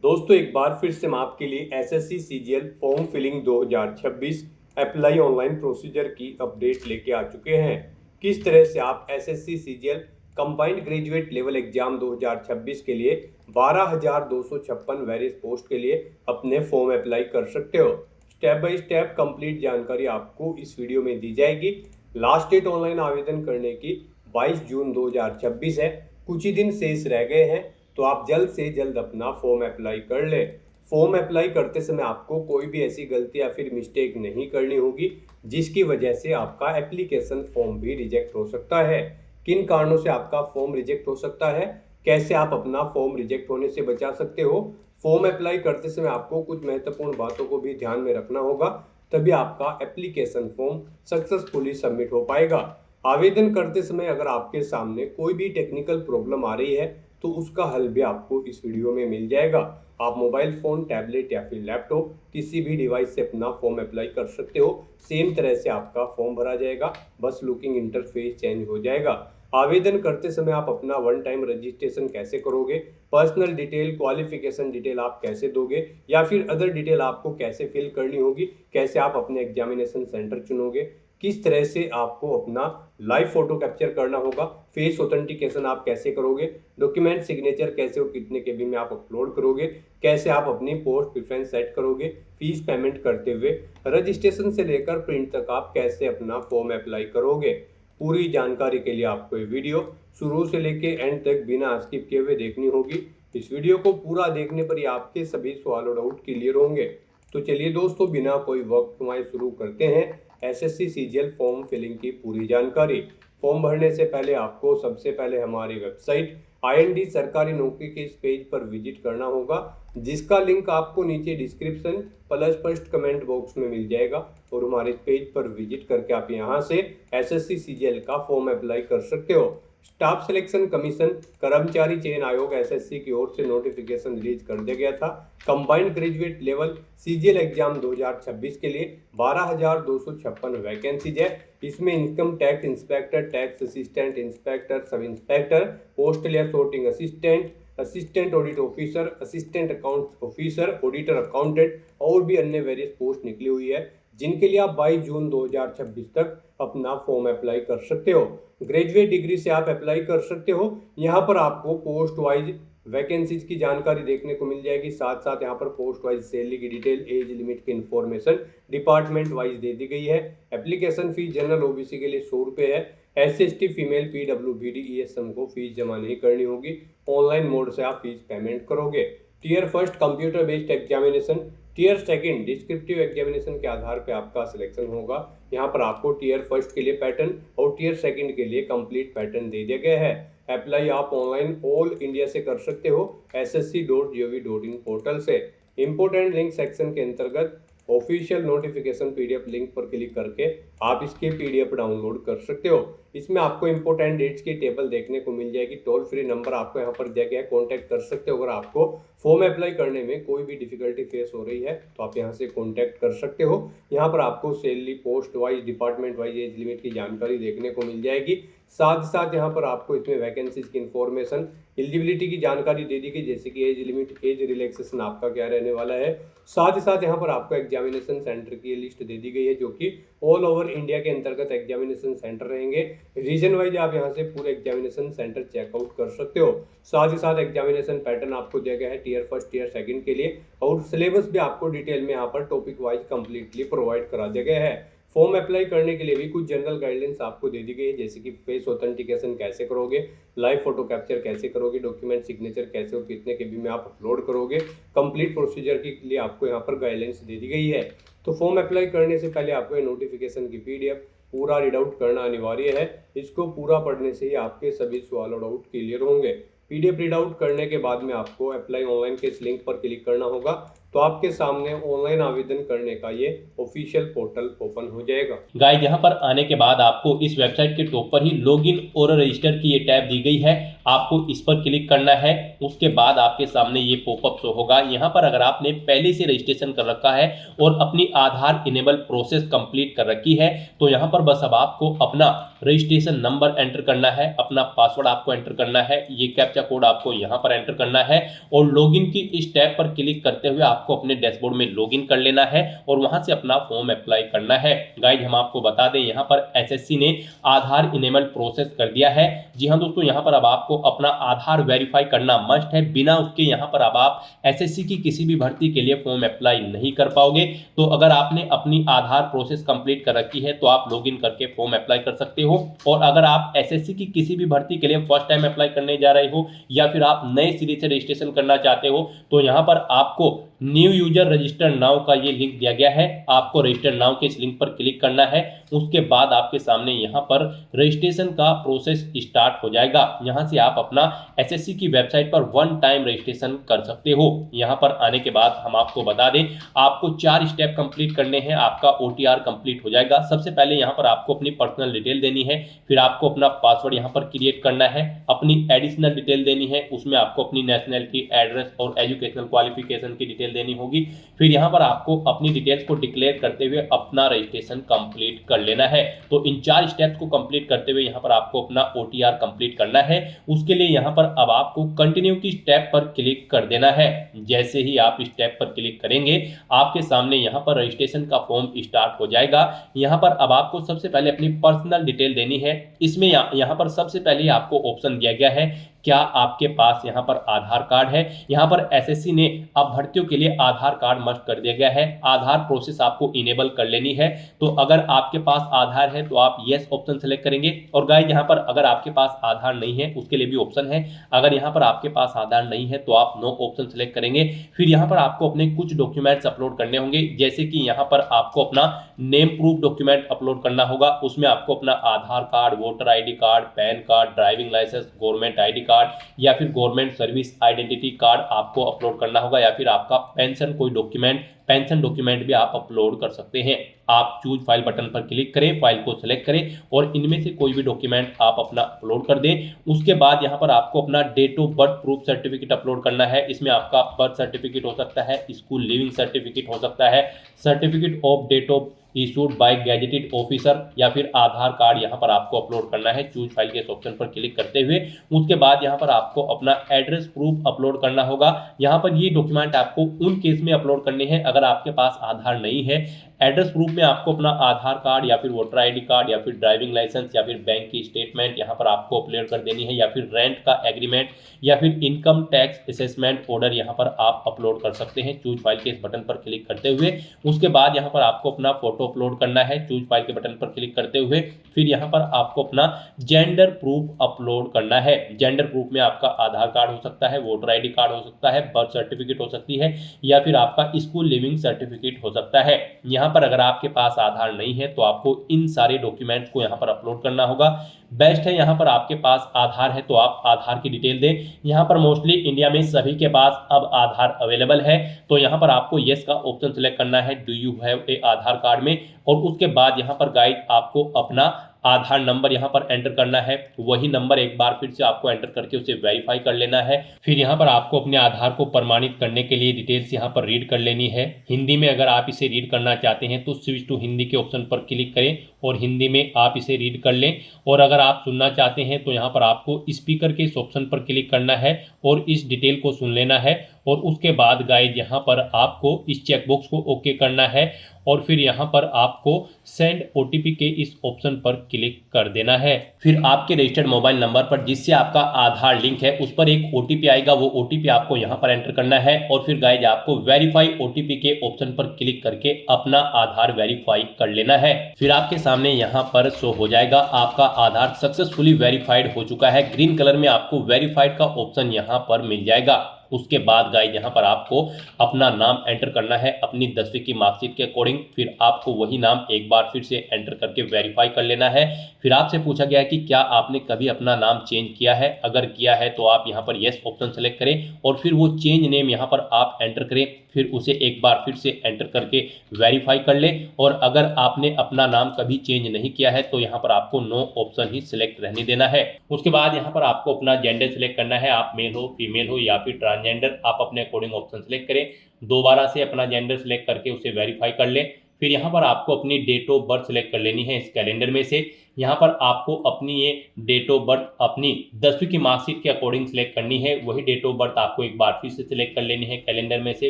दोस्तों एक बार फिर से मैं आपके लिए SSC CGL form filling 2026 apply online procedure की अपडेट लेके आ चुके हैं। किस तरह से आप SSC CGL combined graduate level exam 2026 के लिए 12,256 वेरियस पोस्ट के लिए अपने फॉर्म अप्लाई कर सकते हो। स्टेप बाय स्टेप कंप्लीट जानकारी आपको इस वीडियो में दी जाएगी। लास्ट डेट ऑनलाइन आवेदन करने की 22 जून 2026 है। कुछ ही दिन शेष रह गए हैं, तो आप जल्द से जल्द अपना फॉर्म अप्लाई कर ले। फॉर्म अप्लाई करते समय आपको कोई भी ऐसी गलती या फिर मिस्टेक नहीं करनी होगी जिसकी वजह से आपका एप्लीकेशन फॉर्म भी रिजेक्ट हो सकता है। किन कारणों से आपका फॉर्म रिजेक्ट हो सकता है, कैसे आप अपना फॉर्म रिजेक्ट होने से बचा सकते हो। फॉर्म अप्लाई करते समय आपको कुछ महत्वपूर्ण बातों को भी ध्यान में रखना होगा, तभी आपका एप्लीकेशन फॉर्म सक्सेसफुली सबमिट हो पाएगा। आवेदन करते समय अगर आपके सामने कोई भी टेक्निकल प्रॉब्लम आ रही है तो उसका हल भी आपको इस वीडियो में मिल जाएगा। आप मोबाइल फ़ोन, टैबलेट या फिर लैपटॉप किसी भी डिवाइस से अपना फॉर्म अप्लाई कर सकते हो। सेम तरह से आपका फॉर्म भरा जाएगा, बस लुकिंग इंटरफेस चेंज हो जाएगा। आवेदन करते समय आप अपना वन टाइम रजिस्ट्रेशन कैसे करोगे, पर्सनल डिटेल, क्वालिफिकेशन डिटेल आप कैसे दोगे या फिर अदर डिटेल आपको कैसे फिल करनी होगी, कैसे आप अपने एग्जामिनेशन सेंटर चुनोगे, किस तरह से आपको अपना लाइव फोटो कैप्चर करना होगा, फेस ऑथेंटिकेशन आप कैसे करोगे, डॉक्यूमेंट सिग्नेचर कैसे और कितने केबी में आप अपलोड करोगे, कैसे आप अपनी पोस्ट प्रेफरेंस सेट करोगे, फीस पेमेंट करते हुए रजिस्ट्रेशन से लेकर प्रिंट तक आप कैसे अपना फॉर्म अप्लाई करोगे। पूरी जानकारी के लिए आपको ये वीडियो शुरू से लेके एंड तक बिना स्किप किए हुए देखनी होगी। इस वीडियो को पूरा देखने पर ही आपके सभी सवाल और डाउट क्लियर होंगे। तो चलिए दोस्तों, बिना कोई वक्त गंवाए शुरू करते हैं एसएससी सीजीएल फॉर्म फिलिंग की पूरी जानकारी। फॉर्म भरने से पहले आपको सबसे पहले हमारी वेबसाइट आईएनडी सरकारी नौकरी के इस पेज पर विजिट करना होगा, जिसका लिंक आपको नीचे description plus first comment box में मिल जाएगा। और हमारे पेज पर विजिट करके आप यहां से एसएससी सीजीएल का फॉर्म अप्लाई कर सकते हो। स्टाफ सिलेक्शन कमीशन कर्मचारी चयन आयोग एसएससी की ओर से नोटिफिकेशन रिलीज कर दिया गया था। Combined graduate level CGL exam 2026 के लिए 12,256 वैकेंसीज है। इसमें income tax inspector, tax assistant, inspector, sub inspector, postal या sorting assistant, assistant audit officer, assistant account officer, auditor accountant और भी अन्य वेरियस पोस्ट निकली हुई है, जिनके लिए आप 22 जून 2026 तक अपना फॉर्म अप्लाई कर सकते हो। ग्रेजुएट डिग्री से आप अप्लाई कर सकते हो। यहाँ पर आपको पोस्ट वाइज वैकेंसीज की जानकारी देखने को मिल जाएगी। साथ साथ यहाँ पर पोस्ट वाइज सैलरी की डिटेल, एज लिमिट की इंफॉर्मेशन डिपार्टमेंट वाइज दे दी गई है। एप्लीकेशन फीस जनरल ओबीसी के लिए 100 रुपये है। SC/ST फीमेल PWBD ESM को फीस जमा नहीं करनी होगी। ऑनलाइन मोड से आप फीस पेमेंट करोगे। Tier first computer based examination, tier second descriptive examination के आधार पे आपका सिलेक्शन होगा। यहाँ पर आपको टीयर फर्स्ट के लिए पैटर्न और टीयर सेकंड के लिए कंप्लीट पैटर्न दे दिया गया है। अप्लाई आप ऑनलाइन ऑल इंडिया से कर सकते हो ssc.gov.in पोर्टल से। इंपोर्टेंट लिंक सेक्शन के अंतर्गत ऑफिशियल नोटिफिकेशन पीडीएफ लिंक पर क्लिक करके आप इसके पीडीएफ डाउनलोड कर सकते हो। इसमें आपको इंपोर्टेंट डेट्स की टेबल देखने को मिल जाएगी। टोल फ्री नंबर आपको यहाँ पर दिया गया है, कॉन्टैक्ट कर सकते हो। अगर आपको फॉर्म अप्लाई करने में कोई भी डिफिकल्टी फेस हो रही है तो आप यहाँ से कॉन्टैक्ट कर सकते हो। यहाँ पर आपको salary, post wise, department wise, age limit की जानकारी देखने को मिल जाएगी। साथ ही साथ यहाँ पर आपको इसमें वैकेंसीज की इंफॉर्मेशन, एलिजिबिलिटी की जानकारी दे दी गई, जैसे कि एज लिमिट, एज रिलैक्सेशन आपका क्या रहने वाला है। साथ ही साथ यहाँ पर आपको एग्जामिनेशन सेंटर की लिस्ट दे दी गई है, जो कि ऑल ओवर इंडिया के अंतर्गत एग्जामिनेशन सेंटर रहेंगे। रीजन वाइज आप यहाँ से पूरे एग्जामिनेशन सेंटर चेकआउट कर सकते हो। साथ ही साथ एग्जामिनेशन पैटर्न आपको दिया गया है टीयर फर्स्ट, टीयर सेकंड के लिए, और सिलेबस भी आपको डिटेल में यहाँ पर टॉपिक वाइज कंप्लीटली प्रोवाइड करा दिया गया है। फॉर्म अप्लाई करने के लिए भी कुछ जनरल गाइडलाइंस आपको दे दी गई है, जैसे कि फेस ऑथेंटिकेशन कैसे करोगे, लाइव फोटो कैप्चर कैसे करोगे, डॉक्यूमेंट सिग्नेचर कैसे और कितने केबी में आप अपलोड करोगे। कंप्लीट प्रोसीजर के लिए आपको यहाँ पर गाइडलाइंस दे दी गई है। तो फॉर्म अप्लाई करने से पहले आपको नोटिफिकेशन की पीडीएफ पूरा रीड आउट करना अनिवार्य है। इसको पूरा पढ़ने से ही आपके सभी सवाल और डाउट क्लियर होंगे। पीडीएफ रीड आउट करने के बाद में आपको अप्लाई ऑनलाइन के इस लिंक पर क्लिक करना होगा, तो आपके सामने ऑनलाइन आवेदन करने का ये ऑफिशियल पोर्टल ओपन हो जाएगा। गाइस यहाँ पर आने के बाद आपको इस वेबसाइट के टॉप पर ही लॉगिन और रजिस्टर की ये टैब दी गई है, आपको इस पर क्लिक करना है। उसके बाद आपके सामने ये पॉपअप शो होगा। यहाँ पर अगर आपने पहले से रजिस्ट्रेशन कर रखा है और अपनी आधार इनेबल प्रोसेस कंप्लीट कर रखी है तो यहाँ पर बस अब आपको अपना रजिस्ट्रेशन नंबर एंटर करना है, अपना पासवर्ड आपको एंटर करना है, ये कैप्चा कोड आपको यहाँ पर एंटर करना है और लॉगिन की इस टैब पर क्लिक करते हुए आपको अपने डैशबोर्ड में लॉगिन कर लेना है और वहां से अपना फॉर्म अप्लाई करना है। गाइस हम आपको बता दें यहाँ पर एसएससी ने आधार इनेबल प्रोसेस कर दिया है। जी हाँ दोस्तों, यहाँ पर अब आपको अपना आधार वेरीफाई करना मस्ट है, बिना उसके यहाँ पर अब आप एसएससी की किसी भी भर्ती के लिए फॉर्म अप्लाई नहीं कर पाओगे। तो अगर आपने अपनी आधार प्रोसेस कंप्लीट कर रखी है तो आप लॉगिन करके फॉर्म अप्लाई कर सकते हो। और अगर आप एसएससी की किसी भी भर्ती के लिए फर्स्ट टाइम अप्लाई करने जा रहे हो या फिर आप नए सिरे से रजिस्ट्रेशन करना चाहते हो तो यहाँ पर आपको न्यू यूजर रजिस्टर नाउ का ये लिंक दिया गया है, आपको रजिस्टर नाउ के इस लिंक पर क्लिक करना है। उसके बाद आपके सामने यहाँ पर रजिस्ट्रेशन का प्रोसेस स्टार्ट हो जाएगा। यहाँ से आप अपना एसएससी की वेबसाइट पर वन टाइम रजिस्ट्रेशन कर सकते हो। यहाँ पर आने के बाद हम आपको बता दें आपको 4 स्टेप कंप्लीट करने हैं, आपका ओटीआर कंप्लीट हो जाएगा। सबसे पहले यहाँ पर आपको अपनी पर्सनल डिटेल देनी है, फिर आपको अपना पासवर्ड यहाँ पर क्रिएट करना है, अपनी एडिशनल डिटेल देनी है, उसमें आपको अपनी नेशनैलिटी, एड्रेस और एजुकेशनल क्वालिफिकेशन की डिटेल देनी होगी। फिर यहाँ पर आपको अपनी डिटेल्स को डिक्लेयर करते हुए अपना रजिस्ट्रेशन कंप्लीट कर लेना है। तो इन 4 स्टेप्स को कंप्लीट करते हुए यहाँ पर आपको अपना ओटीआर कंप्लीट करना है। उसके लिए यहाँ पर अब आपको कंटिन्यू की स्टेप पर क्लिक कर देना है। जैसे ही आप स्टेप पर क्लिक करेंगे आपके सामने यहाँ पर रजिस्ट्रेशन का फॉर्म स्टार्ट हो जाएगा। यहाँ पर अब आपको सबसे पहले अपनी पर्सनल डिटेल देनी है। इसमें यहाँ पर सबसे पहले आपको ऑप्शन दिया गया है क्या आपके पास यहाँ पर आधार कार्ड है। यहाँ पर एसएससी ने अब भर्तियों के लिए आधार कार्ड मस्ट कर दिया गया है, आधार प्रोसेस आपको इनेबल कर लेनी है। तो अगर आपके पास आधार है तो आप यस ऑप्शन सेलेक्ट करेंगे। और गाइस यहाँ पर अगर आपके पास आधार नहीं है उसके लिए भी ऑप्शन है, अगर यहाँ पर आपके पास आधार नहीं है तो आप नो ऑप्शन सेलेक्ट करेंगे। फिर यहाँ पर आपको अपने कुछ डॉक्यूमेंट्स अपलोड करने होंगे, जैसे कि यहाँ पर आपको अपना नेम प्रूफ डॉक्यूमेंट अपलोड करना होगा। उसमें आपको अपना Aadhaar card, voter ID card, PAN card, driving licence, government ID card या फिर गवर्नमेंट सर्विस आइडेंटिटी कार्ड आपको अपलोड करना होगा, या फिर आपका पेंशन कोई डॉक्यूमेंट, पेंशन डॉक्यूमेंट भी आप अपलोड कर सकते हैं। आप चूज फाइल बटन पर क्लिक करें, फाइल को सिलेक्ट करें और इनमें से कोई भी डॉक्यूमेंट आप अपना अपलोड कर दें। उसके बाद यहाँ पर आपको अपना date of birth proof certificate upload करना है। इसमें आपका बर्थ सर्टिफिकेट हो सकता है, स्कूल लिविंग सर्टिफिकेट हो सकता है, certificate of date of issued by gazetted officer या फिर आधार कार्ड यहाँ पर आपको अपलोड करना है चूज फाइल के ऑप्शन पर क्लिक करते हुए। उसके बाद यहाँ पर आपको अपना एड्रेस प्रूफ अपलोड करना होगा। यहाँ पर ये डॉक्यूमेंट आपको उन केस में अपलोड करने हैं अगर आपके पास आधार नहीं है। एड्रेस प्रूफ में आपको अपना आधार कार्ड या फिर वोटर आईडी कार्ड या फिर ड्राइविंग लाइसेंस या फिर बैंक की स्टेटमेंट यहाँ पर आपको अपलोड कर देनी है, या फिर रेंट का एग्रीमेंट या फिर इनकम टैक्स असेसमेंट ऑर्डर यहाँ पर आप अपलोड कर सकते हैं चूज फाइल के इस बटन पर क्लिक करते हुए। उसके बाद यहाँ पर आपको अपना फोटो अपलोड करना है चूज फाइल के बटन पर क्लिक करते हुए। फिर यहाँ पर आपको अपना जेंडर प्रूफ अपलोड करना है। जेंडर प्रूफ में आपका आधार कार्ड हो सकता है, वोटर आईडी कार्ड हो सकता है, बर्थ सर्टिफिकेट हो सकती है या फिर आपका स्कूल लिविंग सर्टिफिकेट हो सकता है। यहाँ पर अगर आपके पास आधार नहीं है तो आपको इन सारे डॉक्यूमेंट्स को यहाँ पर अपलोड करना होगा। बेस्ट है यहाँ पर आपके पास आधार है तो आप आधार की डिटेल दें। यहाँ पर मोस्टली इंडिया में सभी के पास अब आधार अवेलेबल है, तो यहाँ पर आपको यस का ऑप्शन सेलेक्ट करना है do you have a Aadhaar card में। और उसके बाद यहाँ पर गाइड आपको अपना आधार नंबर यहाँ पर एंटर करना है। वही नंबर एक बार फिर से आपको एंटर करके उसे वेरीफाई कर लेना है। फिर यहाँ पर आपको अपने आधार को प्रमाणित करने के लिए डिटेल्स यहाँ पर रीड कर लेनी है। हिंदी में अगर आप इसे रीड करना चाहते हैं तो स्विच टू हिंदी के ऑप्शन पर क्लिक करें और हिंदी में आप इसे रीड कर लें। और अगर आप सुनना चाहते हैं तो यहाँ पर आपको स्पीकर के इस ऑप्शन पर क्लिक करना है और इस डिटेल को सुन लेना है। और उसके बाद गाइड यहाँ पर आपको इस चेकबॉक्स को ओके करना है और फिर यहाँ पर आपको सेंड ओटीपी के इस ऑप्शन पर क्लिक कर देना है। फिर आपके रजिस्टर्ड मोबाइल नंबर पर जिससे आपका आधार लिंक है उस पर एक ओटीपी आएगा, वो ओटीपी आपको यहाँ पर एंटर करना है। और फिर गाइज आपको वेरीफाई ओटीपी के ऑप्शन पर क्लिक करके अपना आधार वेरीफाई कर लेना है। फिर आपके सामने यहाँ पर शो हो जाएगा आपका आधार सक्सेसफुली वेरीफाइड हो चुका है। ग्रीन कलर में आपको वेरीफाइड का ऑप्शन यहाँ पर मिल जाएगा। उसके बाद गाइज यहाँ पर आपको अपना नाम एंटर करना है अपनी 10वीं की मार्कशीट के अकॉर्डिंग। फिर आपको वही नाम एक बार फिर से एंटर करके वेरीफाई कर लेना है। फिर आपसे पूछा गया है कि क्या आपने कभी अपना नाम चेंज किया है, अगर किया है तो आप यहाँ पर येस ऑप्शन सेलेक्ट करें और फिर वो चेंज नेम यहाँ पर आप एंटर करें। फिर उसे एक बार फिर से एंटर करके वेरीफाई कर ले। और अगर आपने अपना नाम कभी चेंज नहीं किया है तो यहाँ पर आपको नो ऑप्शन ही सिलेक्ट रहने देना है। उसके बाद यहाँ पर आपको अपना जेंडर सिलेक्ट करना है, आप मेल हो फीमेल हो या फिर ट्रांसजेंडर, आप अपने अकॉर्डिंग ऑप्शन सेलेक्ट करें। दोबारा से अपना जेंडर सेलेक्ट करके उसे वेरीफाई कर ले। फिर यहाँ पर आपको अपनी डेट ऑफ बर्थ सेलेक्ट कर लेनी है इस कैलेंडर में से। यहाँ पर आपको अपनी ये डेट ऑफ बर्थ अपनी 10वीं की मार्कशीट के अकॉर्डिंग सेलेक्ट करनी है। वही डेट ऑफ बर्थ आपको एक बार फिर से सिलेक्ट कर लेनी है कैलेंडर में से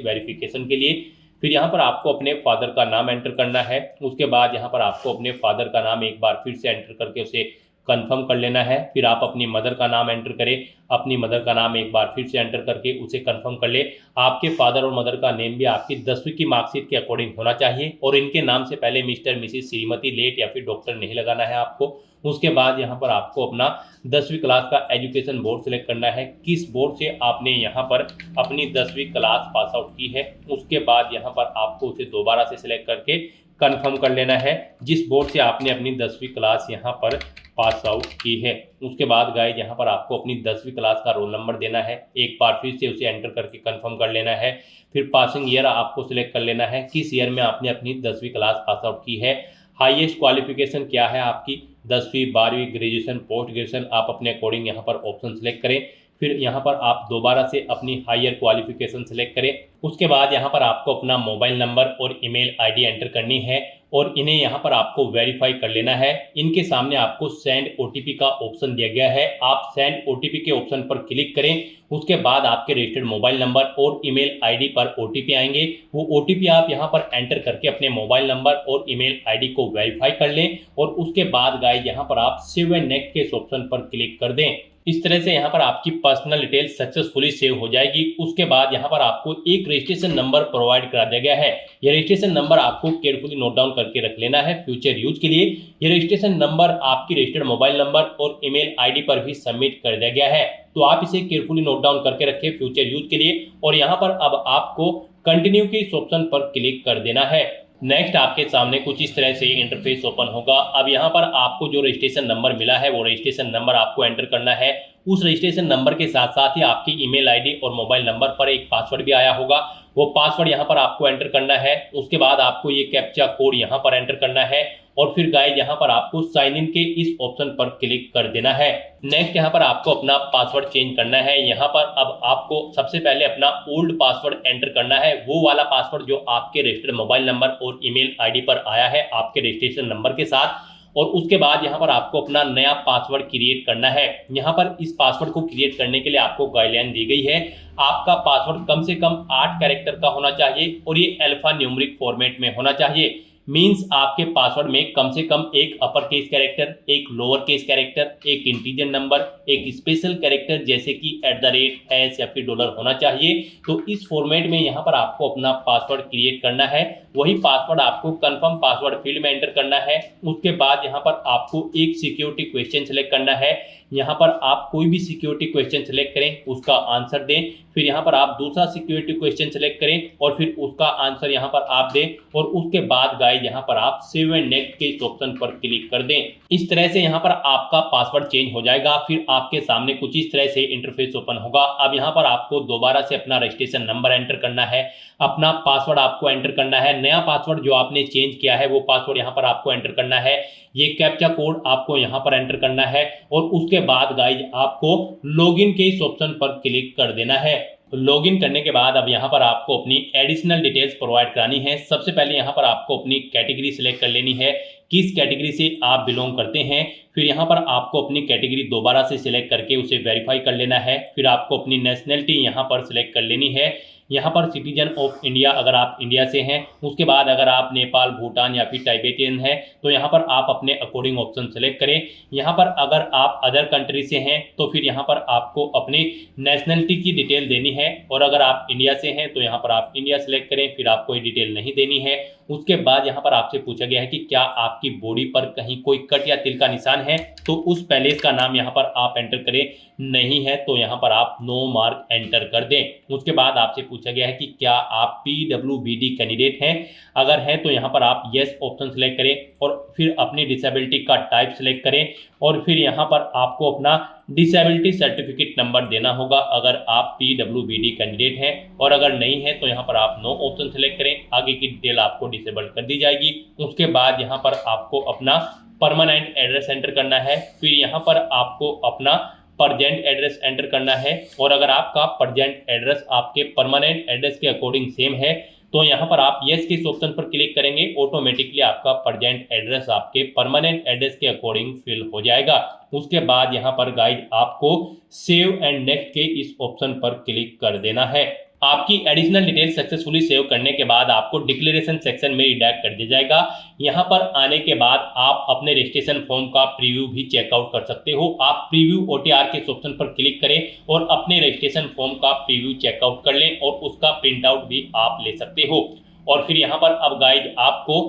वेरिफिकेशन के लिए। फिर यहाँ पर आपको अपने फादर का नाम एंटर करना है। उसके बाद यहाँ पर आपको अपने फादर का नाम एक बार फिर से एंटर करके उसे कंफर्म कर लेना है। फिर आप अपनी मदर का नाम एंटर करें, अपनी मदर का नाम एक बार फिर से एंटर करके उसे कंफर्म कर ले। आपके फादर और मदर का नेम भी आपकी 10वीं की मार्कशीट के अकॉर्डिंग होना चाहिए और इनके नाम से पहले मिस्टर मिसिस श्रीमती लेट या फिर डॉक्टर नहीं लगाना है आपको। उसके बाद यहाँ पर आपको अपना 10वीं क्लास का एजुकेशन बोर्ड सेलेक्ट करना है, किस बोर्ड से आपने यहाँ पर अपनी 10वीं क्लास पास आउट की है। उसके बाद यहाँ पर आपको उसे दोबारा से सिलेक्ट करके कंफर्म कर लेना है जिस बोर्ड से आपने अपनी 10वीं क्लास यहाँ पर पास आउट की है। उसके बाद गाइज यहाँ पर आपको अपनी 10वीं क्लास का रोल नंबर देना है, एक बार फिर से उसे एंटर करके कंफर्म कर लेना है। फिर पासिंग ईयर आपको सिलेक्ट कर लेना है, किस ईयर में आपने अपनी 10वीं क्लास पास आउट की है। हाईएस्ट क्वालिफिकेशन क्या है आपकी, 10वीं 12वीं ग्रेजुएशन पोस्ट ग्रेजुएशन, आप अपने अकॉर्डिंग यहाँ पर ऑप्शन सेलेक्ट करें। फिर यहाँ पर आप दोबारा से अपनी हायर क्वालिफिकेशन सेलेक्ट करें। उसके बाद यहाँ पर आपको अपना मोबाइल नंबर और ईमेल आईडी एंटर करनी है और इन्हें यहाँ पर आपको वेरीफाई कर लेना है। इनके सामने आपको सेंड ओटीपी का ऑप्शन दिया गया है, आप सेंड ओटीपी के ऑप्शन पर क्लिक करें। उसके बाद आपके रजिस्टर्ड मोबाइल नंबर और ईमेल आईडी पर ओटीपी आएंगे। वो ओटीपी आप यहाँ पर एंटर करके अपने मोबाइल नंबर और ईमेल आईडी को वेरीफाई कर लें और उसके बाद गाइस यहाँ पर आप सेव एंड नेक्स्ट के इस ऑप्शन पर क्लिक कर दें। इस तरह से यहाँ पर आपकी पर्सनल डिटेल सक्सेसफुली सेव हो जाएगी। उसके बाद यहाँ पर आपको एक रजिस्ट्रेशन नंबर प्रोवाइड करा दिया गया है। यह रजिस्ट्रेशन नंबर आपको केयरफुली नोट डाउन करके रख लेना है फ्यूचर यूज के लिए। यह रजिस्ट्रेशन नंबर आपकी रजिस्टर्ड मोबाइल नंबर और ईमेल आईडी पर भी सबमिट कर दिया गया है, तो आप इसे केयरफुली नोट डाउन करके रखें फ्यूचर यूज के लिए। और यहाँ पर अब आपको कंटिन्यू के इस ऑप्शन पर क्लिक कर देना है। नेक्स्ट आपके सामने कुछ इस तरह से इंटरफेस ओपन होगा। अब यहाँ पर आपको जो रजिस्ट्रेशन नंबर मिला है वो रजिस्ट्रेशन नंबर आपको एंटर करना है। उस रजिस्ट्रेशन नंबर के साथ साथ ही आपकी ईमेल आईडी और मोबाइल नंबर पर एक पासवर्ड भी आया होगा, वो पासवर्ड यहाँ पर आपको एंटर करना है। उसके बाद आपको ये कैप्चा कोड यहाँ पर एंटर करना है और फिर गाइस यहाँ पर आपको साइन इन के इस ऑप्शन पर क्लिक कर देना है। नेक्स्ट यहाँ पर आपको अपना पासवर्ड चेंज करना है। यहाँ पर अब आपको सबसे पहले अपना ओल्ड पासवर्ड एंटर करना है, वो वाला पासवर्ड जो आपके रजिस्टर्ड मोबाइल नंबर और ईमेल आईडी पर आया है आपके रजिस्ट्रेशन नंबर के साथ। और उसके बाद यहाँ पर आपको अपना नया पासवर्ड क्रिएट करना है। यहाँ पर इस पासवर्ड को क्रिएट करने के लिए आपको गाइडलाइन दी गई है। आपका पासवर्ड कम से कम 8 कैरेक्टर का होना चाहिए और ये अल्फा न्यूमेरिक फॉर्मेट में होना चाहिए। मींस आपके पासवर्ड में कम से कम एक अपर केस कैरेक्टर, एक लोअर केस कैरेक्टर, एक इंटीजर नंबर, एक स्पेशल कैरेक्टर जैसे कि @ या फिर $, होना चाहिए। तो इस फॉर्मेट में यहाँ पर आपको अपना पासवर्ड क्रिएट करना है। वही पासवर्ड आपको कंफर्म पासवर्ड फील्ड में एंटर करना है। उसके बाद यहाँ पर आपको एक सिक्योरिटी क्वेश्चन सेलेक्ट करना है। यहाँ पर आप कोई भी सिक्योरिटी क्वेश्चन सेलेक्ट करें, उसका आंसर दें। फिर यहाँ पर आप दूसरा सिक्योरिटी क्वेश्चन सेलेक्ट करें और फिर उसका आंसर यहाँ पर आप दें और उसके बाद गाइस यहाँ पर आप सेव एंड नेक्स्ट के इस ऑप्शन पर क्लिक कर दें। इस तरह से यहाँ पर आपका पासवर्ड चेंज हो जाएगा। फिर आपके सामने कुछ इस तरह से इंटरफेस ओपन होगा। अब यहाँ पर आपको दोबारा से अपना रजिस्ट्रेशन नंबर एंटर करना है, अपना पासवर्ड आपको एंटर करना है। नया पासवर्ड जो आपने चेंज किया है वो पासवर्ड यहाँ पर आपको एंटर करना है। ये कैप्चा कोड आपको यहाँ पर एंटर करना है और उसके बाद गाइज आपको लॉगिन के इस ऑप्शन पर क्लिक कर देना है। लॉगिन करने के बाद अब यहाँ पर आपको अपनी एडिशनल डिटेल्स प्रोवाइड करानी है। सबसे पहले यहाँ पर आपको अपनी कैटेगरी सिलेक्ट कर लेनी है, किस कैटेगरी से आप बिलोंग करते हैं। फिर यहाँ पर आपको अपनी कैटेगरी दोबारा से सिलेक्ट करके उसे वेरीफाई कर लेना है। फिर आपको अपनी नेशनलिटी यहाँ पर सिलेक्ट कर लेनी है। यहाँ पर सिटीजन ऑफ इंडिया अगर आप इंडिया से हैं। उसके बाद अगर आप नेपाल, भूटान या फिर टाइबेटियन हैं तो यहाँ पर आप अपने अकॉर्डिंग ऑप्शन सेलेक्ट करें। यहाँ पर अगर आप अदर कंट्री से हैं तो फिर यहाँ पर आपको अपनी नेशनलिटी की डिटेल देनी है और अगर आप इंडिया से हैं तो यहाँ पर आप इंडिया सेलेक्ट करें, फिर आपको ये डिटेल नहीं देनी है। उसके बाद यहाँ पर आपसे पूछा गया है कि क्या आपकी बॉडी पर कहीं कोई कट या तिल का निशान है तो उस पैलेस का नाम यहाँ पर आप एंटर करें, नहीं है तो यहाँ पर आप नो मार्क एंटर कर दें। उसके बाद आपसे पूछा गया है कि क्या आप PWBD कैंडिडेट हैं, अगर हैं तो यहाँ पर आप यस ऑप्शन सेलेक्ट करें और फिर अपनी डिसेबिलिटी का टाइप सेलेक्ट करें और फिर यहाँ पर आपको अपना डिसेबिलिटी सर्टिफिकेट नंबर देना होगा अगर आप PWBD कैंडिडेट हैं, और अगर नहीं है तो यहाँ पर आप नो ऑप्शन सेलेक्ट करें, आगे की डिटेल आपको डिसेबल कर दी जाएगी। उसके बाद यहाँ पर आपको अपना परमानेंट एड्रेस एंटर करना है, फिर यहाँ पर आपको अपना प्रजेंट एड्रेस एंटर करना है, और अगर आपका प्रजेंट एड्रेस आपके परमानेंट एड्रेस के अकॉर्डिंग सेम है तो यहाँ पर आप यस के इस ऑप्शन पर क्लिक करेंगे, ऑटोमेटिकली आपका प्रजेंट एड्रेस आपके परमानेंट एड्रेस के अकॉर्डिंग फिल हो जाएगा। उसके बाद यहाँ पर गाइड आपको सेव एंड नेक्स्ट के इस ऑप्शन पर क्लिक कर देना है। आपकी एडिशनल डिटेल सक्सेसफुली सेव करने के बाद आपको डिक्लेरेशन सेक्शन में रिडायरेक्ट कर दिया जाएगा। यहाँ पर आने के बाद आप अपने रजिस्ट्रेशन फॉर्म का प्रीव्यू भी चेकआउट कर सकते हो। आप प्रीव्यू OTR के ऑप्शन पर क्लिक करें और अपने रजिस्ट्रेशन फॉर्म का प्रीव्यू चेकआउट कर लें और उसका प्रिंट आउट भी आप ले सकते हो। और फिर यहाँ पर अब गाइड आपको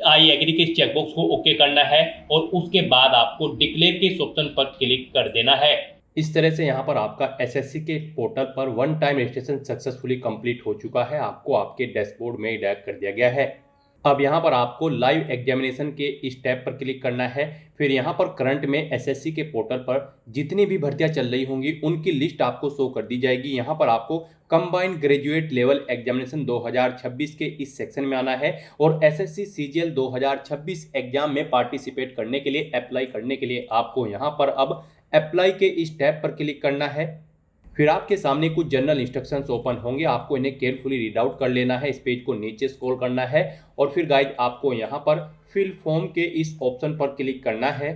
आई एग्री के चेकबॉक्स को ओके करना है और उसके बाद आपको डिक्लेयर के ऑप्शन पर क्लिक कर देना है। इस तरह से यहाँ पर आपका SSC के पोर्टल पर one time registration successfully complete हो चुका है, आपको आपके डैशबोर्ड में रिडायरेक्ट कर दिया गया है। अब यहाँ पर आपको लाइव एग्जामिनेशन के इस टैब पर क्लिक करना है, फिर यहाँ पर करंट में SSC के पोर्टल पर जितनी भी भर्तियाँ चल रही होंगी उनकी लिस्ट आपको शो कर दी जाएगी। यहाँ पर आपको कंबाइंड ग्रेजुएट लेवल एग्जामिनेशन 2026 के इस सेक्शन में आना है और SSC CGL 2026 एग्जाम में पार्टिसिपेट करने के लिए अप्लाई करने के लिए आपको यहाँ पर अब अप्लाई के इस टैब पर क्लिक करना है। फिर आपके सामने कुछ जनरल इंस्ट्रक्शंस ओपन होंगे, आपको इन्हें केयरफुली रीड आउट कर लेना है। इस पेज को नीचे स्क्रॉल करना है और फिर गाइड आपको यहाँ पर फिल फॉर्म के इस ऑप्शन पर क्लिक करना है।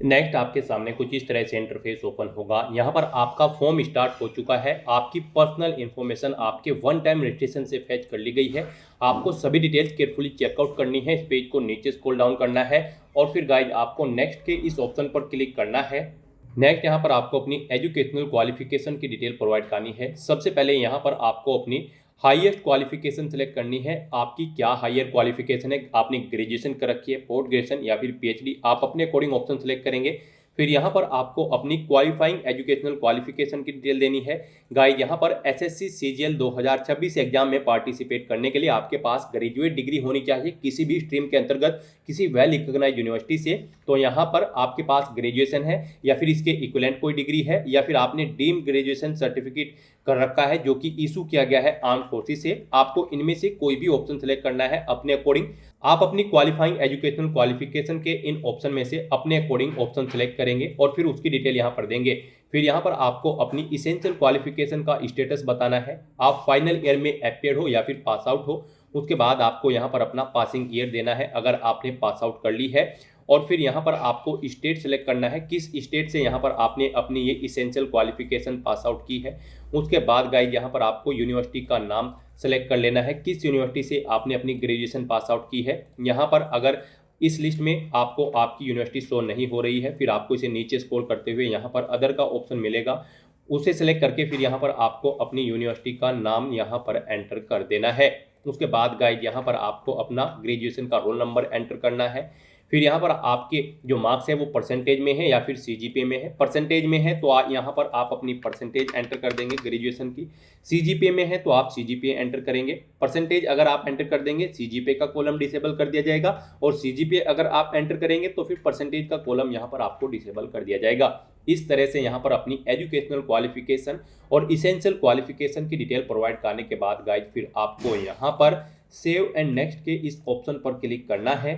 नेक्स्ट आपके सामने कुछ इस तरह से इंटरफेस ओपन होगा। यहाँ पर आपका फॉर्म स्टार्ट हो चुका है, आपकी पर्सनल इन्फॉर्मेशन आपके वन टाइम रजिस्ट्रेशन से फैच कर ली गई है। आपको सभी डिटेल्स केयरफुली चेकआउट करनी है। इस पेज को नीचे स्क्रॉल डाउन करना है और फिर गाइड आपको नेक्स्ट के इस ऑप्शन पर क्लिक करना है। नेक्स्ट यहाँ पर आपको अपनी एजुकेशनल क्वालिफिकेशन की डिटेल प्रोवाइड करनी है। सबसे पहले यहाँ पर आपको अपनी हाईएस्ट क्वालिफिकेशन सेलेक्ट करनी है। आपकी क्या हायर क्वालिफिकेशन है, आपने ग्रेजुएशन कर रखी है, पोस्ट ग्रेजुएशन या फिर PhD, आप अपने अकॉर्डिंग ऑप्शन सेलेक्ट करेंगे। फिर यहाँ पर आपको अपनी क्वालिफाइंग एजुकेशनल क्वालिफिकेशन की डिटेल देनी है। गाइड यहाँ पर SSC CGL 2026 एग्जाम में पार्टिसिपेट करने के लिए आपके पास ग्रेजुएट डिग्री होनी चाहिए किसी भी स्ट्रीम के अंतर्गत, किसी वेल रिकॉग्नाइज्ड यूनिवर्सिटी से। तो यहाँ पर आपके पास ग्रेजुएशन है या फिर इसके इक्विवेलेंट कोई डिग्री है या फिर आपने डीम ग्रेजुएशन सर्टिफिकेट कर रखा है जो कि इशू किया गया है आर्म फोर्सेस से। आपको इनमें से कोई भी ऑप्शन सेलेक्ट करना है अपने अकॉर्डिंग। आप अपनी क्वालिफाइंग एजुकेशनल क्वालिफिकेशन के इन ऑप्शन में से अपने अकॉर्डिंग ऑप्शन सेलेक्ट करेंगे और फिर उसकी डिटेल यहाँ पर देंगे। फिर यहाँ पर आपको अपनी इसेंशियल क्वालिफिकेशन का स्टेटस बताना है, आप फाइनल ईयर में अपियर हो या फिर पास आउट हो। उसके बाद आपको यहाँ पर अपना पासिंग ईयर देना है अगर आपने पास आउट कर ली है। और फिर यहाँ पर आपको स्टेट सेलेक्ट करना है, किस स्टेट से यहाँ पर आपने अपनी ये इसेंशियल क्वालिफिकेशन पास आउट की है। उसके बाद गाइड यहाँ पर आपको यूनिवर्सिटी का नाम सेलेक्ट कर लेना है, किस यूनिवर्सिटी से आपने अपनी ग्रेजुएशन पास आउट की है। यहाँ पर अगर इस लिस्ट में आपको आपकी यूनिवर्सिटी शो नहीं हो रही है, फिर आपको इसे नीचे स्क्रॉल करते हुए यहाँ पर अदर का ऑप्शन मिलेगा, उसे सेलेक्ट करके फिर यहाँ पर आपको अपनी यूनिवर्सिटी का नाम यहाँ पर एंटर कर देना है। उसके बाद गाइड यहाँ पर आपको अपना ग्रेजुएशन का रोल नंबर एंटर करना है। फिर यहाँ पर आपके जो मार्क्स है वो परसेंटेज में है या फिर CGPA में है। परसेंटेज में है तो यहाँ पर आप अपनी परसेंटेज एंटर कर देंगे ग्रेजुएशन की। CGPA में है तो आप CGPA एंटर करेंगे। परसेंटेज अगर आप एंटर कर देंगे CGPA का कॉलम डिसेबल कर दिया जाएगा और CGPA अगर आप एंटर करेंगे तो फिर परसेंटेज का कॉलम यहाँ पर आपको डिसेबल कर दिया जाएगा। इस तरह से यहाँ पर अपनी एजुकेशनल क्वालिफिकेशन और इसेंशियल क्वालिफिकेशन की डिटेल प्रोवाइड करने के बाद गाइड फिर आपको यहाँ पर सेव एंड नेक्स्ट के इस ऑप्शन पर क्लिक करना है।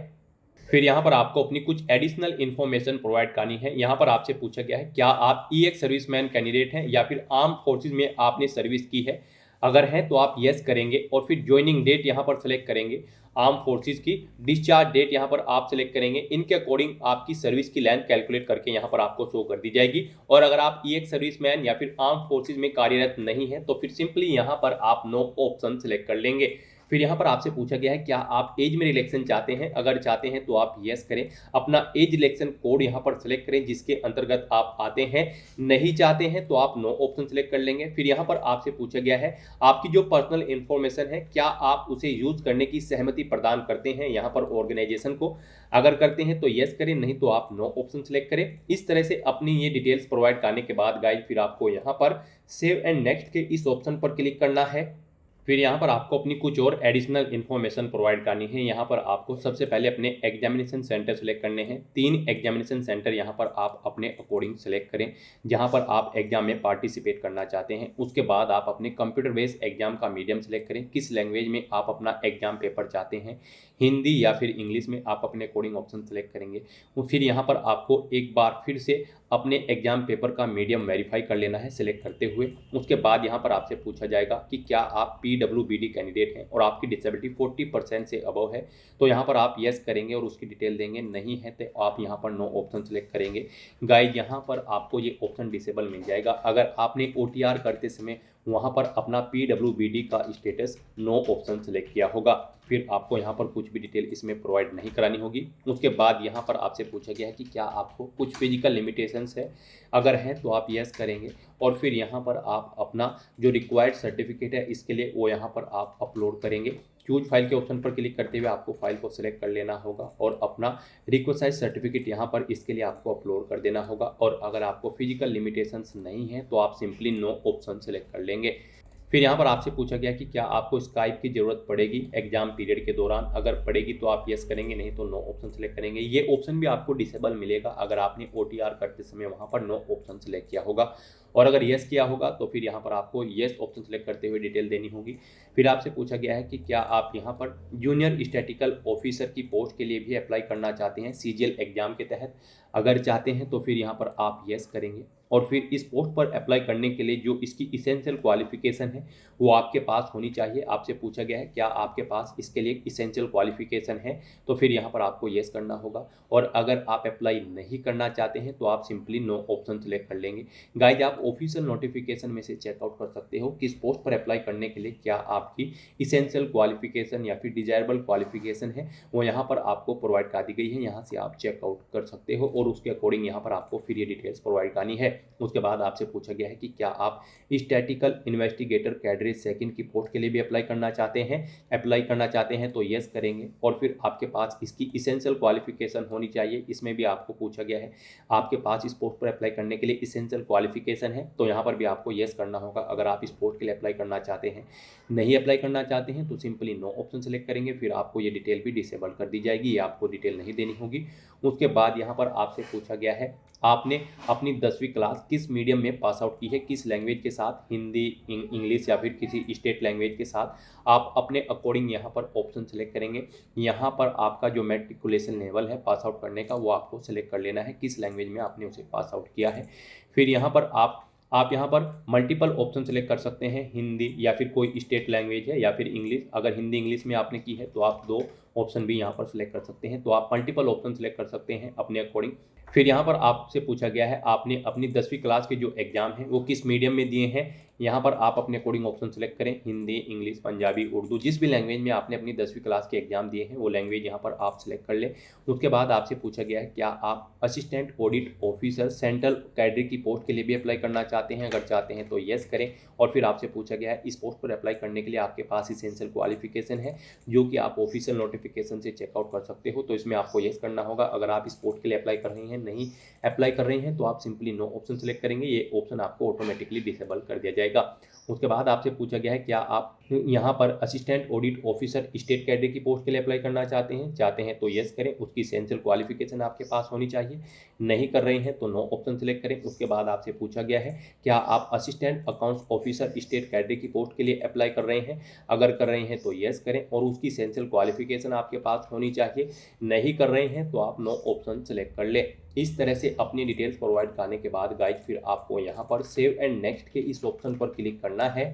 फिर यहाँ पर आपको अपनी कुछ एडिशनल इन्फॉर्मेशन प्रोवाइड करनी है। यहाँ पर आपसे पूछा गया है क्या आप EX सर्विसमैन कैंडिडेट हैं या फिर आर्म फोर्सेज में आपने सर्विस की है। अगर हैं तो आप यस करेंगे और फिर ज्वाइनिंग डेट यहाँ पर सेलेक्ट करेंगे आर्म फोर्सेज की। डिस्चार्ज डेट यहाँ पर आप सेलेक्ट करेंगे। इनके अकॉर्डिंग आपकी सर्विस की लेंथ कैलकुलेट करके यहाँ पर आपको शो कर दी जाएगी। और अगर आप EX सर्विसमैन या फिर आर्म फोर्सेज में कार्यरत नहीं है तो फिर सिंपली यहाँ पर आप नो ऑप्शन सेलेक्ट कर लेंगे। फिर यहाँ पर आपसे पूछा गया है क्या आप एज में रिलैक्सेशन चाहते हैं, अगर चाहते हैं तो आप यस करें, अपना एज रिलैक्सेशन कोड यहाँ पर सेलेक्ट करें जिसके अंतर्गत आप आते हैं, नहीं चाहते हैं तो आप नो ऑप्शन सेलेक्ट कर लेंगे। फिर यहाँ पर आपसे पूछा गया है आपकी जो पर्सनल इंफॉर्मेशन है क्या आप उसे यूज करने की सहमति प्रदान करते हैं यहाँ पर ऑर्गेनाइजेशन को, अगर करते हैं तो यस करें, नहीं तो आप नो ऑप्शन सेलेक्ट करें। इस तरह से अपनी ये डिटेल्स प्रोवाइड करने के बाद गाइस फिर आपको यहाँ पर सेव एंड नेक्स्ट के इस ऑप्शन पर क्लिक करना है। फिर यहाँ पर आपको अपनी कुछ और एडिशनल इन्फॉर्मेशन प्रोवाइड करनी है। यहाँ पर आपको सबसे पहले अपने एग्जामिनेशन सेंटर सेलेक्ट करने हैं। 3 एग्जामिनेशन सेंटर यहाँ पर आप अपने अकॉर्डिंग सेलेक्ट करें जहाँ पर आप एग्जाम में पार्टिसिपेट करना चाहते हैं। उसके बाद आप अपने कंप्यूटर बेस्ड एग्जाम का मीडियम सेलेक्ट करें, किस लैंग्वेज में आप अपना एग्जाम पेपर चाहते हैं, हिंदी या फिर इंग्लिश में आप अपने अकॉर्डिंग ऑप्शन सेलेक्ट करेंगे। फिर यहाँ पर आपको एक बार फिर से अपने एग्जाम पेपर का मीडियम वेरीफाई कर लेना है सेलेक्ट करते हुए। उसके बाद यहाँ पर आपसे पूछा जाएगा कि क्या आप PWBD कैंडिडेट हैं और आपकी डिसेबिलिटी 40% से अबव है, तो यहाँ पर आप यस करेंगे और उसकी डिटेल देंगे, नहीं है तो आप यहाँ पर नो ऑप्शन सेलेक्ट करेंगे। गाइस यहाँ पर आपको ये ऑप्शन डिसेबल मिल जाएगा अगर आपने OTR करते समय वहाँ पर अपना PWBD का स्टेटस नो ऑप्शन सेलेक्ट किया होगा। फिर आपको यहाँ पर कुछ भी डिटेल इसमें प्रोवाइड नहीं करानी होगी। उसके बाद यहाँ पर आपसे पूछा गया है कि क्या आपको कुछ फिजिकल लिमिटेशंस है, अगर है तो आप यस करेंगे और फिर यहाँ पर आप अपना जो रिक्वायर्ड सर्टिफिकेट है इसके लिए वो यहाँ पर आप अपलोड करेंगे। चूज फाइल के ऑप्शन पर क्लिक करते हुए आपको फाइल को सिलेक्ट कर लेना होगा और अपना रिक्वेस्ट सर्टिफिकेट यहाँ पर इसके लिए आपको अपलोड कर देना होगा। और अगर आपको फिजिकल लिमिटेशंस नहीं है तो आप सिंपली नो ऑप्शन सेलेक्ट कर लेंगे। फिर यहाँ पर आपसे पूछा गया कि क्या आपको स्काइप की ज़रूरत पड़ेगी एग्जाम पीरियड के दौरान, अगर पड़ेगी तो आप यस करेंगे, नहीं तो नो ऑप्शन सेलेक्ट करेंगे। ये ऑप्शन भी आपको डिसेबल मिलेगा अगर आपने OTR करते समय वहाँ पर नो ऑप्शन सेलेक्ट किया होगा, और अगर यस किया होगा तो फिर यहाँ पर आपको यस ऑप्शन सेलेक्ट करते हुए डिटेल देनी होगी। फिर आपसे पूछा गया है कि क्या आप यहाँ पर जूनियर स्टैटिकल ऑफिसर की पोस्ट के लिए भी अप्लाई करना चाहते हैं CGL एग्जाम के तहत, अगर चाहते हैं तो फिर यहाँ पर आप यस करेंगे। और फिर इस पोस्ट पर अप्लाई करने के लिए जो इसकी इसेंशियल क्वालिफिकेशन है वो आपके पास होनी चाहिए। आपसे पूछा गया है क्या आपके पास इसके लिए इसेंशियल क्वालिफिकेशन है, तो फिर यहाँ पर आपको येस करना होगा। और अगर आप अप्लाई नहीं करना चाहते हैं तो आप सिंपली नो ऑप्शन सेलेक्ट कर लेंगे। गाइज आप ऑफिशियल नोटिफिकेशन में से चेकआउट कर सकते हो किस पोस्ट पर अप्लाई करने के लिए क्या आपकी इसेंशियल क्वालिफिकेशन या फिर डिजायरेबल क्वालिफिकेशन है वो यहाँ पर आपको प्रोवाइड कर दी गई है। यहाँ से आप चेकआउट कर सकते हो और उसके अकॉर्डिंग यहाँ पर आपको फिर ये डिटेल्स प्रोवाइड करनी है। उसके बाद आपसे पूछा गया है कि क्या आप स्टैटिकल इन्वेस्टिगेटर कैडरे सेकंड की पोस्ट के लिए भी अप्लाई करना चाहते हैं तो यस करेंगे। और फिर आपके पास इसकी इसेंशियल क्वालिफिकेशन होनी चाहिए, इसमें भी आपको पूछा गया है आपके पास इस पोस्ट पर अप्लाई करने के लिए इसेंशियल क्वालिफिकेशन है, तो यहाँ पर भी आपको यस करना होगा अगर आप इस पोस्ट के लिए अप्लाई करना चाहते हैं। नहीं अप्लाई करना चाहते हैं तो सिंपली नो ऑप्शन सेलेक्ट करेंगे, फिर आपको ये डिटेल भी डिसेबल कर दी जाएगी, ये आपको डिटेल नहीं देनी होगी। उसके बाद यहाँ पर आपसे पूछा गया है आपने अपनी 10वीं क्लास किस मीडियम में पास आउट की है, किस लैंग्वेज के साथ, हिंदी, इंग्लिश या फिर किसी स्टेट लैंग्वेज के साथ। आप अपने अकॉर्डिंग यहाँ पर ऑप्शन सेलेक्ट करेंगे। यहाँ पर आपका जो मैट्रिकुलेशन लेवल है पास आउट करने का वो आपको सेलेक्ट कर लेना है, किस लैंग्वेज में आपने उसे पास आउट किया है। फिर यहाँ पर आप यहाँ पर मल्टीपल ऑप्शन सेलेक्ट कर सकते हैं, हिंदी या फिर कोई स्टेट लैंग्वेज है या फिर इंग्लिश। अगर हिंदी इंग्लिश में आपने की है तो आप 2 ऑप्शन भी यहाँ पर सिलेक्ट कर सकते हैं, तो आप मल्टीपल ऑप्शन सेलेक्ट कर सकते हैं अपने अकॉर्डिंग। फिर यहाँ पर आपसे पूछा गया है आपने अपनी 10वीं क्लास के जो एग्जाम हैं वो किस मीडियम में दिए हैं। यहाँ पर आप अपने अकॉर्डिंग ऑप्शन सेलेक्ट करें, हिंदी, इंग्लिश, पंजाबी, उर्दू, जिस भी लैंग्वेज में आपने अपनी 10वीं क्लास के एग्जाम दिए हैं वो लैंग्वेज यहाँ पर आप सिलेक्ट कर लें। उसके बाद आपसे पूछा गया है क्या आप assistant audit officer central cadre की पोस्ट के लिए भी अप्लाई करना चाहते हैं, अगर चाहते हैं तो येस करें। और फिर आपसे पूछा गया है इस पोस्ट पर अप्लाई करने के लिए आपके पास इसेंशियल क्वालिफिकेशन है जो कि आप ऑफिशियल नोटिफिकेशन से चेकआउट कर सकते हो, तो इसमें आपको येस करना होगा। अगर आप इस पोस्ट के लिए अप्लाई कर रहे हैं, नहीं अप्लाई कर रहे हैं तो आप सिंपली नो ऑप्शन सेलेक्ट करेंगे, ये ऑप्शन आपको ऑटोमेटिकली डिसेबल कर दिया जाएगा। उसके बाद आपसे पूछा गया है क्या आप यहाँ पर assistant audit officer state cadre की पोस्ट के लिए अप्लाई करना चाहते हैं तो यस करें, उसकी इसेंशियल क्वालिफिकेशन आपके पास होनी चाहिए। नहीं कर रहे हैं तो नो ऑप्शन सेलेक्ट करें। उसके बाद आपसे पूछा गया है क्या आप assistant accounts officer state cadre की पोस्ट के लिए अप्लाई कर रहे हैं, अगर कर रहे हैं तो यस करें और उसकी इसेंशियल क्वालिफिकेशन आपके पास होनी चाहिए। नहीं कर रहे हैं तो आप नो ऑप्शन सेलेक्ट कर लें। इस तरह से अपनी डिटेल्स प्रोवाइड करने के बाद गाइज फिर आपको यहाँ पर सेव एंड नेक्स्ट के इस ऑप्शन पर क्लिक करना है।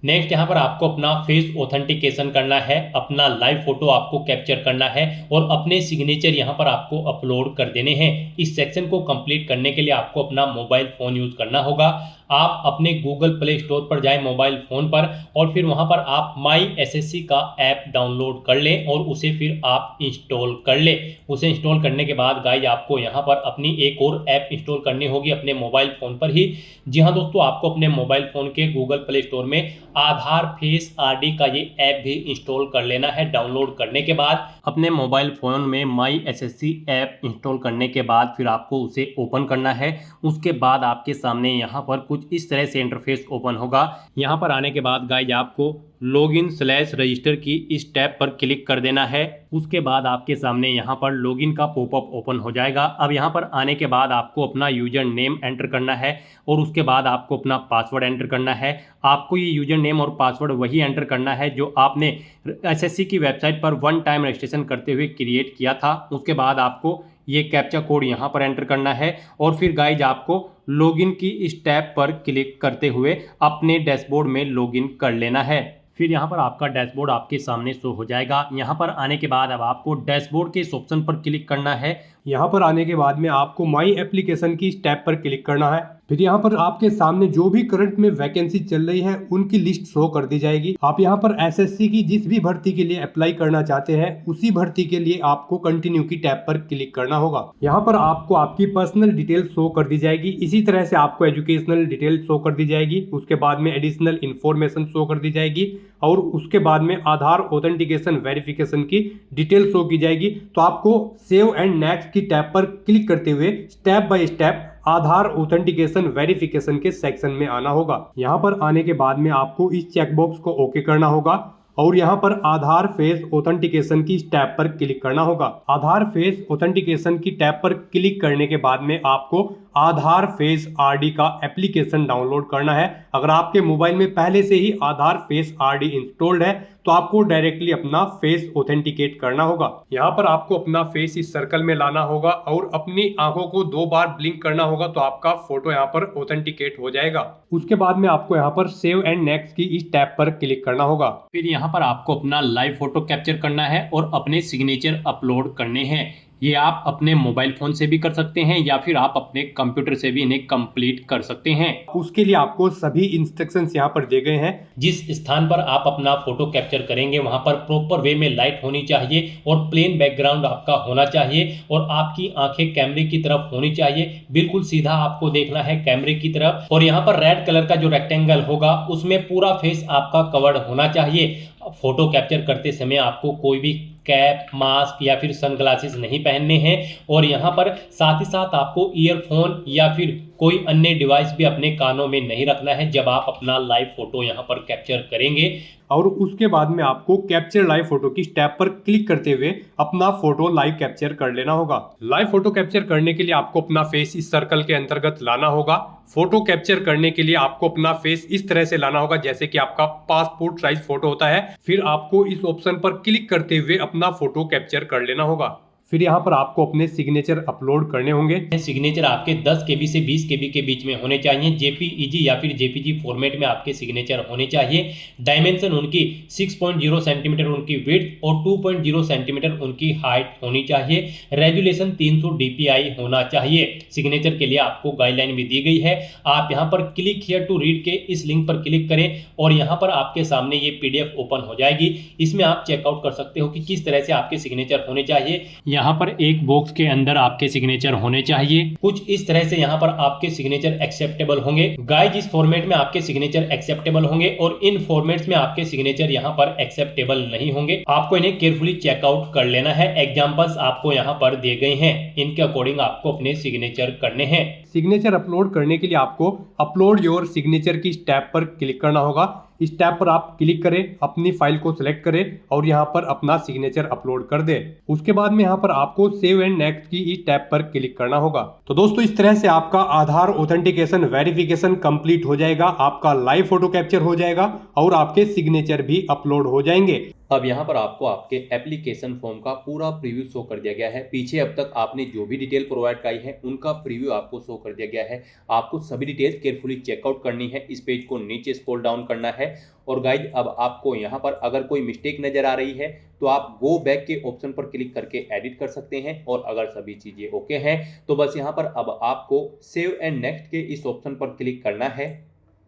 नेक्स्ट यहाँ पर आपको अपना फेस ऑथेंटिकेशन करना है, अपना लाइव फोटो आपको कैप्चर करना है और अपने सिग्नेचर यहाँ पर आपको अपलोड कर देने हैं। इस सेक्शन को कंप्लीट करने के लिए आपको अपना मोबाइल फ़ोन यूज़ करना होगा। आप अपने गूगल प्ले स्टोर पर जाएं मोबाइल फ़ोन पर और फिर वहां पर आप माई एसएससी का ऐप डाउनलोड कर लें और उसे फिर आप इंस्टॉल कर लें। उसे इंस्टॉल करने के बाद गाइज आपको यहां पर अपनी एक और ऐप इंस्टॉल करनी होगी अपने मोबाइल फ़ोन पर ही। जी हाँ दोस्तों, आपको अपने मोबाइल फ़ोन के गूगल प्ले स्टोर में आधार फेस आरडी का ये ऐप भी इंस्टॉल कर लेना है। डाउनलोड करने के बाद अपने मोबाइल फ़ोन में माई एसएससी ऐप इंस्टॉल करने के बाद फिर आपको उसे ओपन करना है। उसके बाद आपके सामने यहाँ पर कुछ इस तरह से इंटरफेस ओपन होगा। यहाँ पर आने के बाद गाइज आपको लॉगिन/रजिस्टर की इस टैब पर क्लिक कर देना है। उसके बाद आपके सामने यहाँ पर लॉगिन का पॉपअप ओपन हो जाएगा। अब यहाँ पर आने के बाद आपको अपना यूजर नेम एंटर करना है और उसके बाद आपको अपना पासवर्ड एंटर करना है। आपको ये यूजर नेम और पासवर्ड वही एंटर करना है जो आपने एसएससी की वेबसाइट पर वन टाइम रजिस्ट्रेशन करते हुए क्रिएट किया था। उसके बाद आपको ये कैप्चा कोड यहाँ पर एंटर करना है और फिर गाइज आपको लॉगिन की इस टैब पर क्लिक करते हुए अपने डैशबोर्ड में लॉगिन कर लेना है। फिर यहाँ पर आपका डैशबोर्ड आपके सामने शो हो जाएगा। यहाँ पर आने के बाद अब आपको डैशबोर्ड के इस ऑप्शन पर क्लिक करना है। यहाँ पर आने के बाद में आपको माई एप्लीकेशन की इस टैब पर क्लिक करना है। फिर यहाँ पर आपके सामने जो भी करंट में वैकेंसी चल रही है उनकी लिस्ट शो कर दी जाएगी। आप यहाँ पर एसएससी की जिस भी भर्ती के लिए अप्लाई करना चाहते हैं उसी भर्ती के लिए आपको कंटिन्यू की टैब पर क्लिक करना होगा। यहाँ पर आपको आपकी पर्सनल डिटेल शो कर दी जाएगी। इसी तरह से आपको एजुकेशनल डिटेल शो कर दी जाएगी। उसके बाद में एडिशनल इंफॉर्मेशन शो कर दी जाएगी और उसके बाद में आधार ऑथेंटिकेशन वेरिफिकेशन की डिटेल शो की जाएगी। तो आपको सेव एंड नेक्स्ट की टैब पर क्लिक करते हुए step by step Aadhaar authentication verification के सेक्शन में आना होगा। यहाँ पर आने के बाद में आपको इस चेकबॉक्स को ओके करना होगा और यहाँ पर आधार फेस ऑथेंटिकेशन की टैब पर क्लिक करना होगा। आधार फेस ऑथेंटिकेशन की टैब पर क्लिक करने के बाद में आपको आधार फेस आरडी का एप्लीकेशन डाउनलोड करना है। अगर आपके मोबाइल में पहले से ही आधार फेस आरडी इंस्टॉल्ड है तो आपको डायरेक्टली अपना फेस ऑथेंटिकेट करना होगा। यहाँ पर आपको अपना फेस इस सर्कल में लाना होगा और अपनी आंखों को 2 बार ब्लिंक करना होगा तो आपका फोटो यहाँ पर ऑथेंटिकेट हो जाएगा। उसके बाद में आपको यहाँ पर सेव एंड नेक्स्ट की इस टैब पर क्लिक करना होगा। फिर यहाँ पर आपको अपना लाइव फोटो कैप्चर करना है और अपने सिग्नेचर अपलोड करने हैं। ये आप अपने मोबाइल फोन से भी कर सकते हैं या फिर आप अपने कंप्यूटर से भी इन्हें कंप्लीट कर सकते हैं। उसके लिए आपको सभी इंस्ट्रक्शंस यहाँ पर दिए गए हैं। जिस स्थान पर आप अपना फोटो कैप्चर करेंगे वहां पर प्रॉपर वे में लाइट होनी चाहिए और प्लेन बैकग्राउंड आपका होना चाहिए और आपकी आंखें कैमरे की तरफ होनी चाहिए। बिल्कुल सीधा आपको देखना है कैमरे की तरफ और यहाँ पर रेड कलर का जो रेक्टेंगल होगा उसमें पूरा फेस आपका कवर्ड होना चाहिए। फोटो कैप्चर करते समय आपको कोई भी कैप, मास्क या फिर सनग्लासेस नहीं पहनने हैं और यहाँ पर साथ ही साथ आपको ईयरफोन या फिर कोई अन्य डिवाइस भी अपने कानों में नहीं रखना है जब आप अपना लाइव फोटो यहाँ पर कैप्चर करेंगे। और उसके बाद में आपको कैप्चर लाइव फोटो की टैब पर क्लिक करते हुए अपना फोटो लाइव कैप्चर कर लेना होगा। लाइव फोटो कैप्चर करने के लिए आपको अपना फेस इस सर्कल के अंतर्गत लाना होगा। फोटो कैप्चर करने के लिए आपको अपना फेस इस तरह से लाना होगा जैसे कि आपका पासपोर्ट साइज फोटो होता है। फिर आपको इस ऑप्शन पर क्लिक करते हुए अपना फोटो कैप्चर कर लेना होगा। फिर यहाँ पर आपको अपने सिग्नेचर अपलोड करने होंगे। सिग्नेचर आपके 10 KB से 20 KB के बीच में होने चाहिए। जेपीईजी या फिर जेपीजी फॉर्मेट में आपके सिग्नेचर होने चाहिए। डायमेंशन उनकी 6.0 सेंटीमीटर उनकी विड्थ और 2.0 सेंटीमीटर उनकी हाइट होनी चाहिए। रेजुलेशन 300 DPI होना चाहिए। सिग्नेचर के लिए आपको गाइडलाइन भी दी गई है। आप यहाँ पर क्लिक हियर टू रीड के इस लिंक पर क्लिक करें और यहाँ पर आपके सामने ये PDF ओपन हो जाएगी। इसमें आप चेकआउट कर सकते हो कि किस तरह से आपके सिग्नेचर होने चाहिए। यहाँ पर एक बॉक्स के अंदर आपके सिग्नेचर होने चाहिए। कुछ इस तरह से यहाँ पर आपके सिग्नेचर एक्सेप्टेबल होंगे। गाइस, इस फॉर्मेट में आपके सिग्नेचर एक्सेप्टेबल होंगे और इन फॉर्मेट्स में आपके सिग्नेचर यहाँ पर एक्सेप्टेबल नहीं होंगे। आपको इन्हें केयरफुली चेकआउट कर लेना है। एग्जांपल्स आपको यहाँ पर दिए गए हैं, इनके अकॉर्डिंग आपको अपने सिग्नेचर करने हैं। सिग्नेचर अपलोड करने के लिए आपको अपलोड योर सिग्नेचर की टैब पर क्लिक करना होगा। इस टैब पर आप क्लिक करें, अपनी फाइल को सिलेक्ट करें और यहाँ पर अपना सिग्नेचर अपलोड कर दें। उसके बाद में यहाँ पर आपको सेव एंड नेक्स्ट की इस टैब पर क्लिक करना होगा। तो दोस्तों, इस तरह से आपका आधार ऑथेंटिकेशन वेरिफिकेशन कंप्लीट हो जाएगा। आपका लाइव फोटो कैप्चर हो जाएगा और आपके सिग्नेचर भी अपलोड हो जाएंगे। अब यहाँ पर आपको आपके एप्लीकेशन फॉर्म का पूरा प्रीव्यू शो कर दिया गया है। पीछे अब तक आपने जो भी डिटेल प्रोवाइड कराई है उनका प्रीव्यू आपको शो कर दिया गया है। आपको सभी डिटेल्स केयरफुली चेकआउट करनी है। इस पेज को नीचे स्क्रॉल डाउन करना है और गाइज अब आपको यहाँ पर अगर कोई मिस्टेक नज़र आ रही है तो आप गो बैक के ऑप्शन पर क्लिक करके एडिट कर सकते हैं, और अगर सभी चीज़ें ओके हैं तो बस यहाँ पर अब आपको सेव एंड नेक्स्ट के इस ऑप्शन पर क्लिक करना है।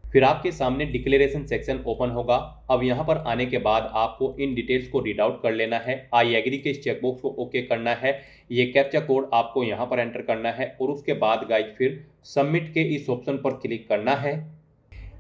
फिर आपके सामने डिक्लेरेशन सेक्शन ओपन होगा। अब यहाँ पर आने के बाद आपको इन डिटेल्स को रीड आउट कर लेना है। आई एग्री के इस चेकबॉक्स को ओके करना है। ये कैप्चा कोड आपको यहाँ पर एंटर करना है और उसके बाद गाइज फिर सबमिट के इस ऑप्शन पर क्लिक करना है।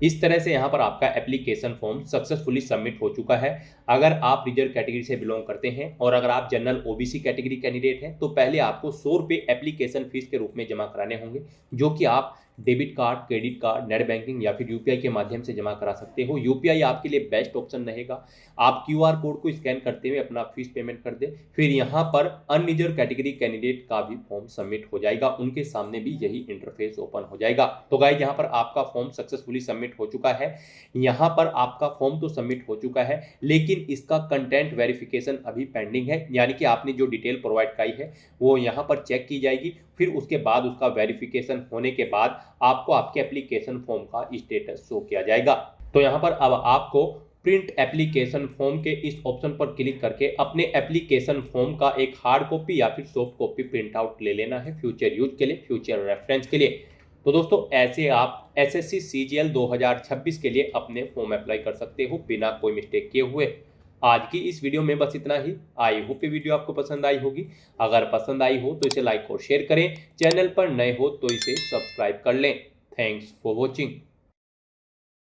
इस तरह से यहाँ पर आपका एप्लीकेशन फॉर्म सक्सेसफुली सबमिट हो चुका है। अगर आप रिजर्व कैटेगरी से बिलोंग करते हैं और अगर आप जनरल ओबीसी कैटेगरी कैंडिडेट हैं तो पहले आपको 100 रुपये एप्लीकेशन फीस के रूप में जमा कराने होंगे, जो कि आप debit card, credit card, net banking या फिर यूपीआई के माध्यम से जमा करा सकते हो। यूपीआई आपके लिए बेस्ट ऑप्शन रहेगा। आप क्यूआर कोड को स्कैन करते हुए अपना फीस पेमेंट कर दे। फिर यहाँ पर अनरिजर्व कैटेगरी कैंडिडेट का भी फॉर्म सबमिट हो जाएगा, उनके सामने भी यही इंटरफेस ओपन हो जाएगा। तो गाइस यहाँ पर आपका फॉर्म सक्सेसफुली सबमिट हो चुका है। यहाँ पर आपका फॉर्म तो सबमिट हो चुका है, लेकिन इसका कंटेंट वेरिफिकेशन अभी पेंडिंग है, यानी कि आपने जो डिटेल प्रोवाइड कराई है वो यहाँ पर चेक की जाएगी। फिर उसके बाद उसका वेरिफिकेशन होने के बाद आपको आपके एप्लीकेशन फॉर्म का स्टेटस शो किया जाएगा। तो यहाँ पर अब आपको प्रिंट एप्लीकेशन फॉर्म के इस ऑप्शन पर क्लिक करके अपने एप्लीकेशन फॉर्म का एक हार्ड कॉपी या फिर सॉफ्ट कॉपी प्रिंट आउट ले लेना है फ्यूचर यूज के लिए, फ्यूचर रेफरेंस के लिए। तो दोस्तों ऐसे आप एसएससी सीजीएल 2026 के लिए अपने फॉर्म अप्लाई कर सकते हो बिना कोई मिस्टेक किए हुए। आज की इस वीडियो में बस इतना ही। आई होप ये वीडियो आपको पसंद आई होगी। अगर पसंद आई हो तो इसे लाइक और शेयर करें। चैनल पर नए हो तो इसे सब्सक्राइब कर लें। Thanks for watching.